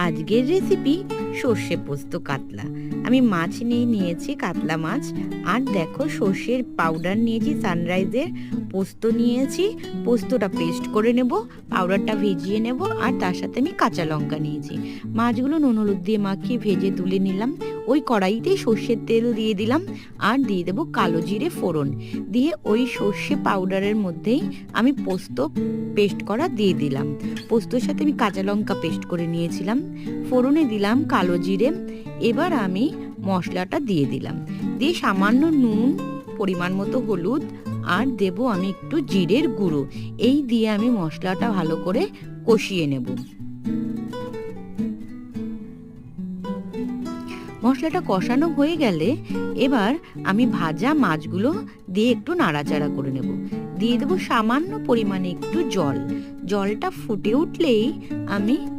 আজকের রেসিপি সর্ষে পোস্ত কাতলা। আমি মাছ নিয়েছি, কাতলা মাছ। আর দেখো, সর্ষের পাউডার নিয়েছি, সানরাইজের পোস্ত নিয়েছি। পোস্তটা পেস্ট করে নেব, পাউডারটা ভিজিয়ে নেব। আর তার সাথে আমি কাঁচা লঙ্কা নিয়েছি। মাছগুলো নুন হলুদ দিয়ে মাখিয়ে ভেজে তুলে নিলাম। ওই কড়াইতেই সর্ষের তেল দিয়ে দিলাম, আর দিয়ে দেবো কালো জিরে ফোড়ন। দিয়ে ওই সর্ষে পাউডারের মধ্যেই আমি পোস্ত পেস্ট করা দিয়ে দিলাম। পোস্তর সাথে আমি কাঁচা লঙ্কা পেস্ট করে নিয়েছিলাম। ফোড়নে দিলাম কালো জিরে। এবার আমি মশলাটা দিয়ে দিলাম, দিয়ে সামান্য নুন, পরিমাণ মতো হলুদ, আর দেব আমি একটু জিরের গুঁড়ো। এই দিয়ে আমি মশলাটা ভালো করে কষিয়ে নেব। মশলাটা কষানো হয়ে গেলে এবার আমি ভাজা মাছগুলো দিয়ে একটু নাড়াচাড়া করে নেব। দিয়ে দেবো সামান্য পরিমাণে একটু জল। জলটা ফুটে উঠলেই আমি